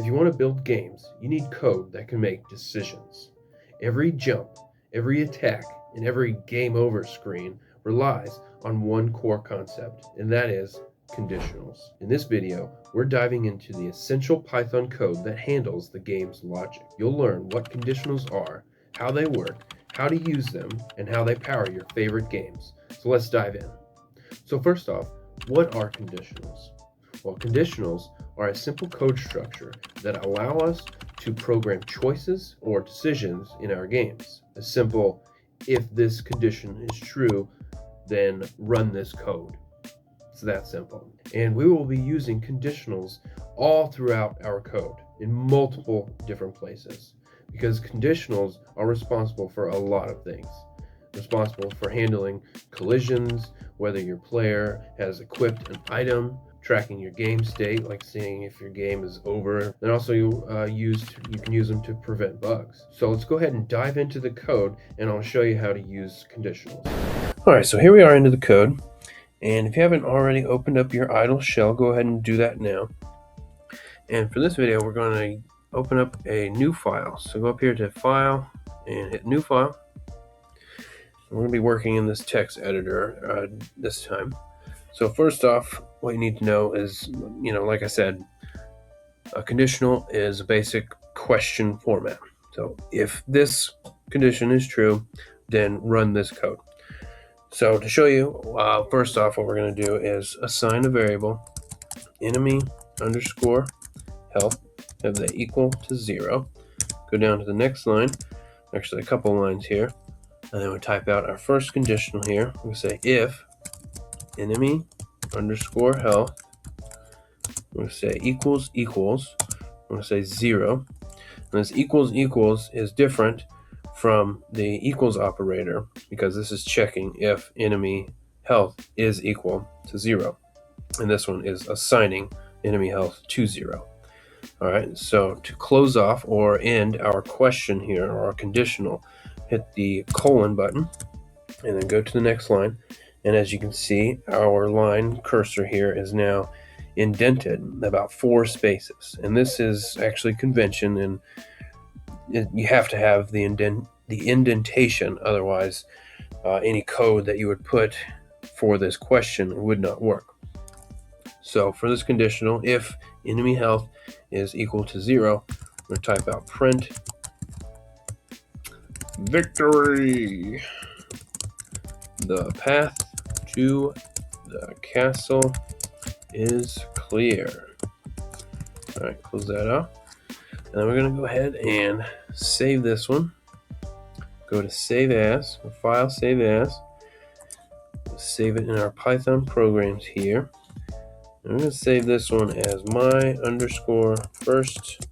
If you want to build games, you need code that can make decisions. Every jump, every attack, and every game over screen relies on one core concept, and that is conditionals. In this video, we're diving into the essential Python code that handles the game's logic. You'll learn what conditionals are, how they work, how to use them, and how they power your favorite games. So let's dive in. So first off, what are conditionals? Well, conditionals are a simple code structure that allow us to program choices or decisions in our games. A simple, if this condition is true, then run this code. It's that simple. And we will be using conditionals all throughout our code in multiple different places because conditionals are responsible for a lot of things. Responsible for handling collisions, whether your player has equipped an item, tracking your game state, like seeing if your game is over. And also you can use them to prevent bugs. So let's go ahead and dive into the code, and I'll show you how to use conditionals. All right, so here we are into the code. And if you haven't already opened up your idle shell, go ahead and do that now. And for this video, we're going to open up a new file. So go up here to File and hit New File. We're going to be working in this text editor this time. So first off, what you need to know is, like I said, a conditional is a basic question format. So if this condition is true, then run this code. So to show you, first off, what we're going to do is assign a variable enemy underscore health, have that equal to 0. Go down to the next line, actually a couple lines here, and then we type out our first conditional here. We say if enemy underscore health, we're going to say equals, we're going to say 0. And this equals is different from the equals operator because this is checking if enemy health is equal to 0. And this one is assigning enemy health to 0. All right, so to close off or end our question here, or our conditional, hit the colon button and then go to the next line. And as you can see, our line cursor here is now indented about 4 spaces. And this is actually convention, and you have to have the indentation, otherwise any code that you would put for this question would not work. So for this conditional, if enemy health is equal to 0, I'm going to type out print victory. The path to the castle is clear. All right, close that off. And then we're going to go ahead and save this one. Go to Save As, or File, Save As. Save it in our Python programs here. And I'm going to save this one as my underscore first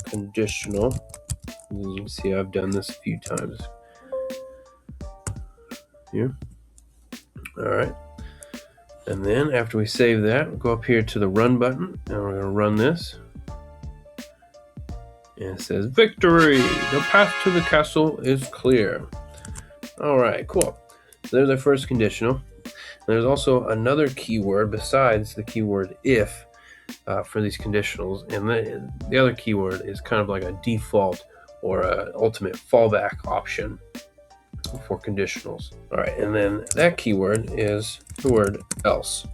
conditional. As you can see, I've done this a few times here. All right. And then after we save that, we'll go up here to the Run button, and we're going to run this. And it says, victory! The path to the castle is clear. All right, cool. So there's our first conditional. There's also another keyword besides the keyword if for these conditionals. And the other keyword is kind of like a default or an ultimate fallback option for conditionals. All right, and then that keyword is the word else.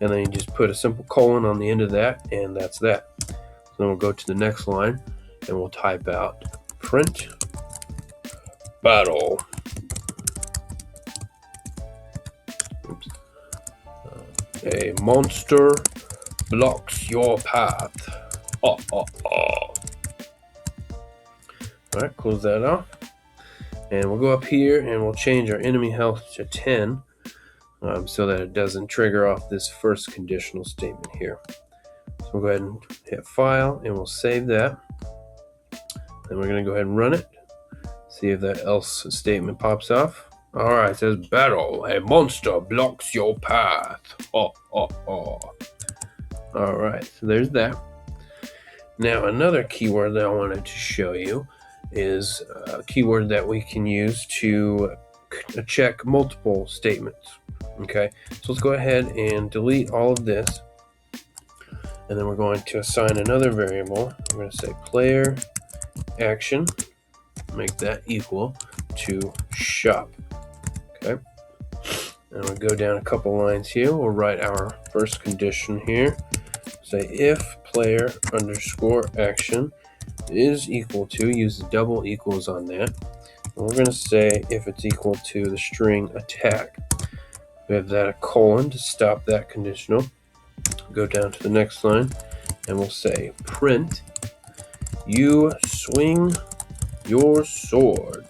And then you just put a simple colon on the end of that, and that's that. So then we'll go to the next line, and we'll type out print battle. A monster blocks your path. All right, close that off. And we'll go up here and we'll change our enemy health to 10 so that it doesn't trigger off this first conditional statement here. So we'll go ahead and hit File and we'll save that. Then we're going to go ahead and run it. See if that else statement pops off. All right, it says battle. A monster blocks your path. All right, so there's that. Now another keyword that I wanted to show you is a keyword that we can use to check multiple statements. Okay, so let's go ahead and delete all of this. And then we're going to assign another variable. We're going to say player action, make that equal to shop. Okay. And we'll go down a couple lines here. We'll write our first condition here. Say if player underscore action is equal to, use the double equals on that. And we're going to say if it's equal to the string attack. We have that a colon to stop that conditional. Go down to the next line and we'll say print you swing your sword.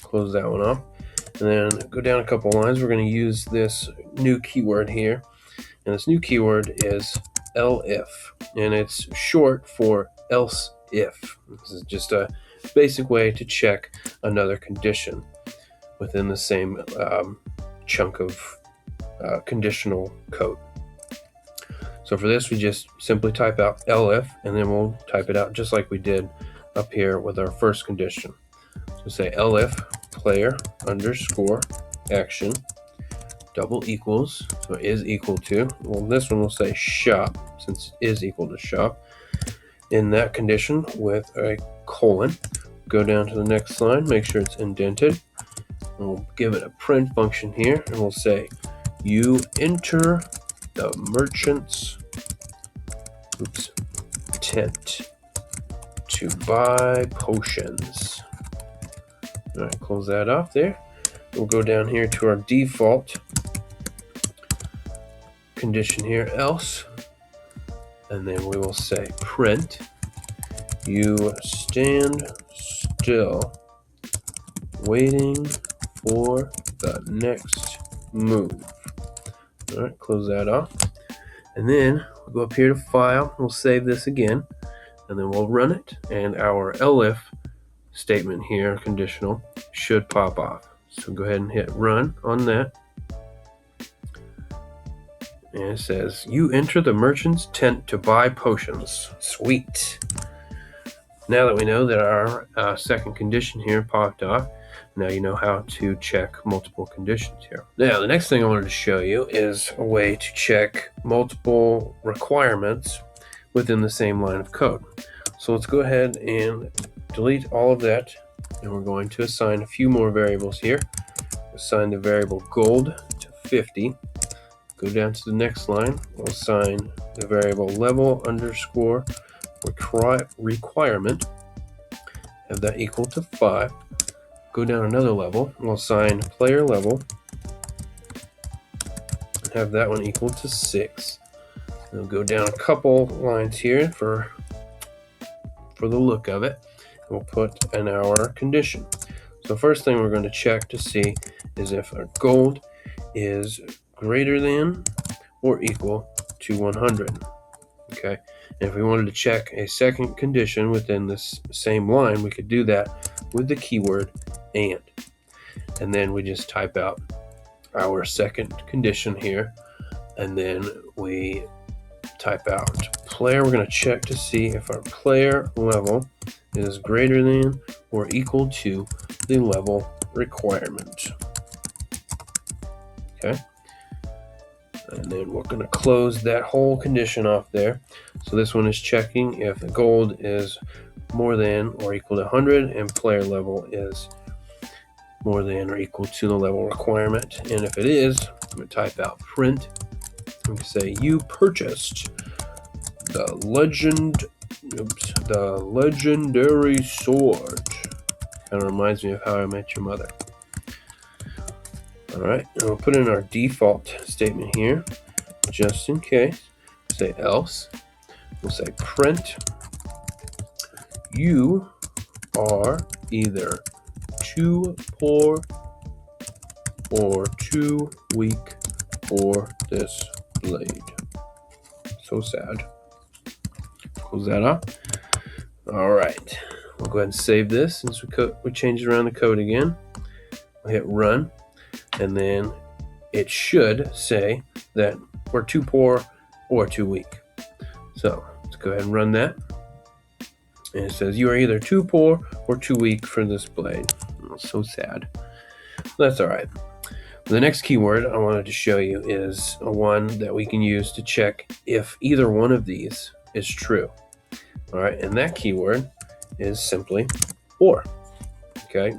Close that one off. And then go down a couple lines. We're going to use this new keyword here. And this new keyword is ELIF. And it's short for else if. This is just a basic way to check another condition within the same chunk of conditional code. So for this, we just simply type out ELIF, and then we'll type it out just like we did up here with our first condition. So say ELIF player underscore action double equals, so is equal to, well, this one will say shop, since it is equal to shop. In that condition with a colon, go down to the next line, make sure it's indented. And we'll give it a print function here, and we'll say you enter the merchant's tent to buy potions. All right, close that off there. We'll go down here to our default condition here, else, and then we will say print you stand still waiting for the next move. All right, close that off. And then we'll go up here to file, we'll save this again, and then we'll run it, and our ELIF statement here, conditional, should pop off. So go ahead and hit run on that. And it says, you enter the merchant's tent to buy potions. Sweet. Now that we know that our second condition here popped off, now you know how to check multiple conditions here. Now, the next thing I wanted to show you is a way to check multiple requirements within the same line of code. So let's go ahead and delete all of that, and we're going to assign a few more variables here. Assign the variable gold to 50. Go down to the next line, we'll assign the variable level underscore requirement, have that equal to 5. Go down another level, we'll assign player level, have that one equal to 6. We'll go down a couple lines here for the look of it, and we'll put in our condition. So first thing we're going to check to see is if our gold is greater than or equal to 100. Okay, and if we wanted to check a second condition within this same line, we could do that with the keyword and then we just type out our second condition here, and then we type out player. We're going to check to see if our player level is greater than or equal to the level requirement. Okay, and then we're going to close that whole condition off there. So this one is checking if the gold is more than or equal to 100 and player level is more than or equal to the level requirement. And if it is, I'm going to type out print. We can say you purchased the legendary sword. Kind of reminds me of How I Met Your Mother. All right, and we'll put in our default statement here, just in case. Say else. We'll say print you are either too poor or too weak for this blade. So sad. Close that off. All right, we'll go ahead and save this since we changed around the code again. We'll hit run, and then it should say that we're too poor or too weak. So let's go ahead and run that. And it says you are either too poor or too weak for this blade. Oh, so sad. That's all right. The next keyword I wanted to show you is one that we can use to check if either one of these is true. All right, and that keyword is simply or. Okay,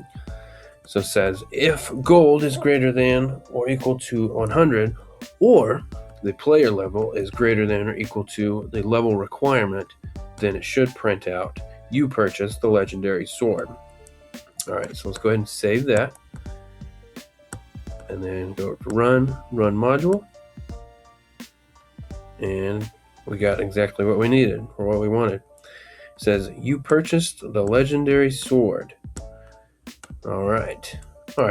so it says if gold is greater than or equal to 100, or the player level is greater than or equal to the level requirement, then it should print out you purchased the legendary sword. All right, so let's go ahead and save that. And then go to run module. And we got exactly what we needed or what we wanted. It says you purchased the legendary sword. All right,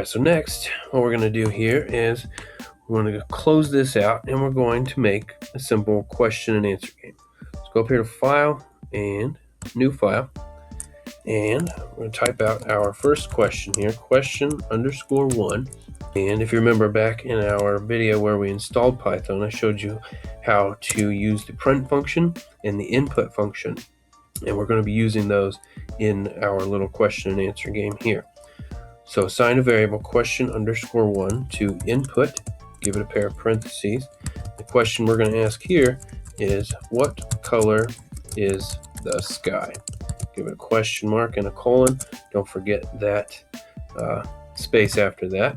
so next what we're going to do here is we're going to close this out and we're going to make a simple question and answer game. Let's go up here to File and New File. And we're going to type out our first question here, question_1. And if you remember back in our video where we installed Python, I showed you how to use the print function and the input function. And we're going to be using those in our little question and answer game here. So assign a variable question_1 to input, give it a pair of parentheses. The question we're going to ask here is what color is the sky? Give it a question mark and a colon. Don't forget that space after that.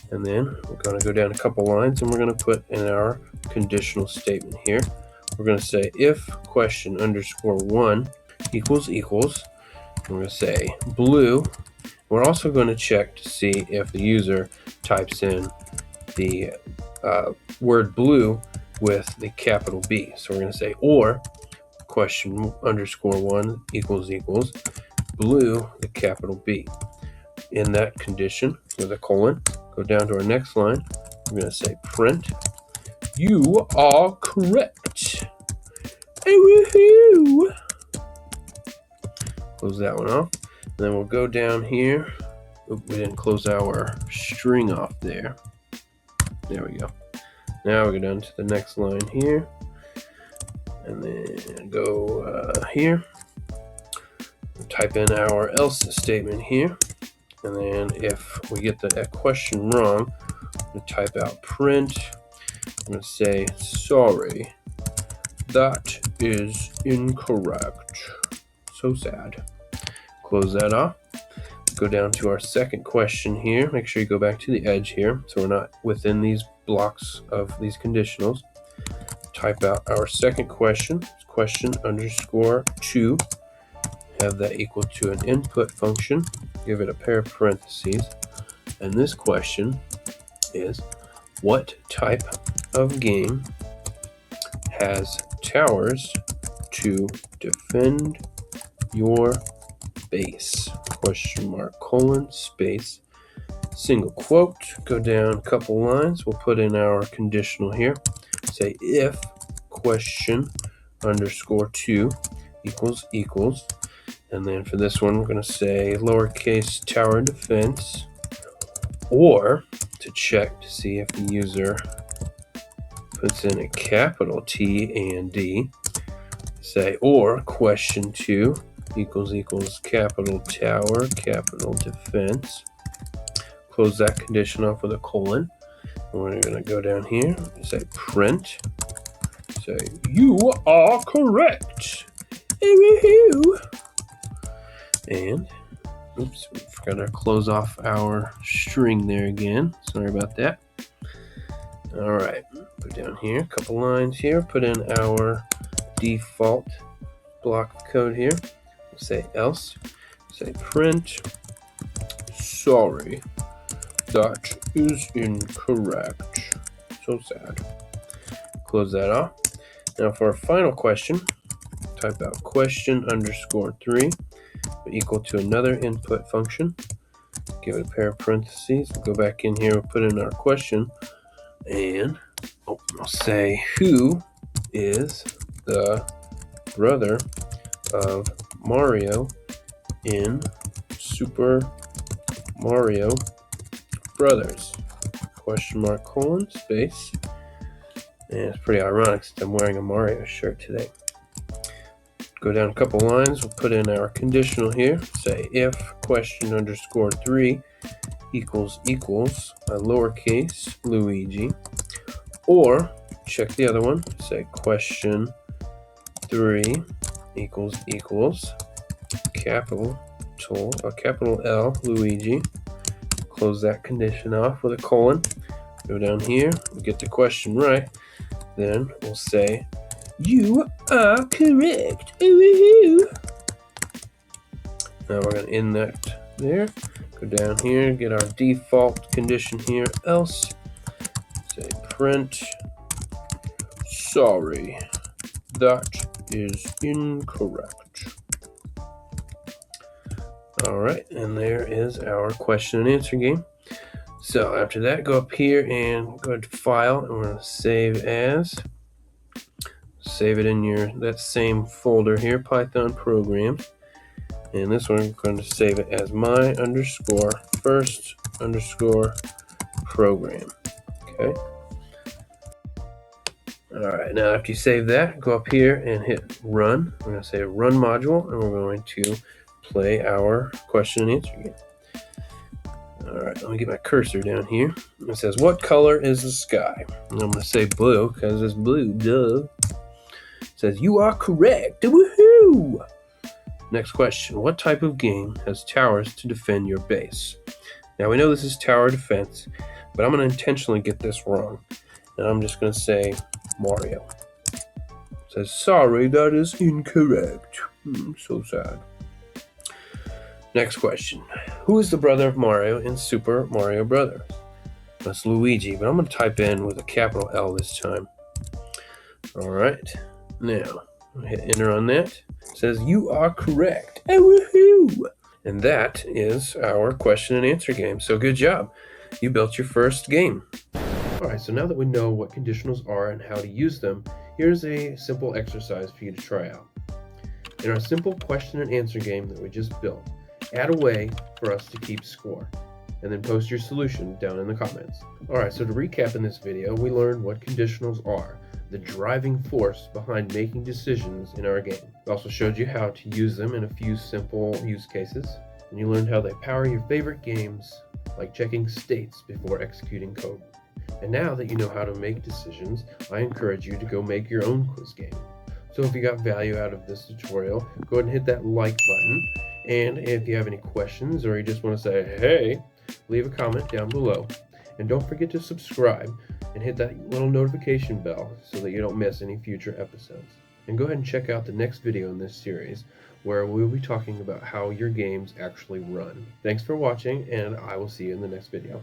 And then we're going to go down a couple lines and we're going to put in our conditional statement here. We're going to say if question_1 equals. We're going to say blue. We're also going to check to see if the user types in the word blue with the capital B. So we're going to say or question_1 equals blue, the capital B. In that condition with a colon, go down to our next line. We're going to say print, you are correct. Hey, woohoo! Close that one off. And then we'll go down here. Oop, we didn't close our string off there. There we go. Now we go down to the next line here. And then go here. Type in our else statement here. And then if we get that question wrong, I'm going to type out print. I'm going to say, sorry, that is incorrect. So sad. Close that off. Go down to our second question here. Make sure you go back to the edge here so we're not within these blocks of these conditionals. Type out our second question, question_2. Have that equal to an input function. Give it a pair of parentheses. And this question is, what type of game has towers to defend your base? Question mark, colon, space, single quote. Go down a couple lines. We'll put in our conditional here. Say if question_2 equals. And then for this one, we're going to say lowercase tower defense, or to check to see if the user puts in a capital T and D, say or question2 equals capital tower, capital defense. Close that condition off with a colon. And we're going to go down here and say print. Say you are correct. And oops, we forgot to close off our string there again. Sorry about that. All right, put down here a couple lines here. Put in our default block of code here. We'll say else. Say print. Sorry, that is incorrect. So sad. Close that off. Now for our final question, type out question_3 equal to another input function. Give it a pair of parentheses. We'll go back in here. We'll put in our question, and I'll say who is the brother of Mario in Super Mario Brothers? Question mark, colon, space. And it's pretty ironic since I'm wearing a Mario shirt today. Go down a couple lines. We'll put in our conditional here. Say if question_3 equals equals a lowercase Luigi, or check the other one, say question 3 equals equals capital L Luigi. Close that condition off with a colon. Go down here, get the question right. Then we'll say, you are correct. Woo-hoo. Now we're going to end that there. Go down here, get our default condition here, else. Say print, sorry, that is incorrect. Alright, and there is our question and answer game. So after that, go up here and go to File, and we're going to save as. Save it in that same folder here, Python program. And this one, I'm going to save it as my underscore first underscore program. Okay. Alright, now after you save that, go up here and hit run. We're going to say run module, and we're going to play our question and answer game. Alright, let me get my cursor down here. It says, what color is the sky? And I'm going to say blue, because it's blue, duh. It says, you are correct. Woohoo! Next question, what type of game has towers to defend your base? Now we know this is tower defense, but I'm going to intentionally get this wrong. And I'm just going to say Mario. It says, sorry, that is incorrect. So sad. Next question. Who is the brother of Mario in Super Mario Brothers? That's Luigi, but I'm going to type in with a capital L this time. Alright, now hit enter on that. It says, you are correct. Woohoo! And that is our question and answer game. So good job. You built your first game. Alright, so now that we know what conditionals are and how to use them, here's a simple exercise for you to try out. In our simple question and answer game that we just built, add a way for us to keep score, and then post your solution down in the comments. Alright, so to recap in this video, we learned what conditionals are, the driving force behind making decisions in our game. We also showed you how to use them in a few simple use cases, and you learned how they power your favorite games, like checking states before executing code. And now that you know how to make decisions, I encourage you to go make your own quiz game. So if you got value out of this tutorial, go ahead and hit that like button. And if you have any questions or you just want to say, hey, leave a comment down below. And don't forget to subscribe and hit that little notification bell so that you don't miss any future episodes. And go ahead and check out the next video in this series where we'll be talking about how your games actually run. Thanks for watching, and I will see you in the next video.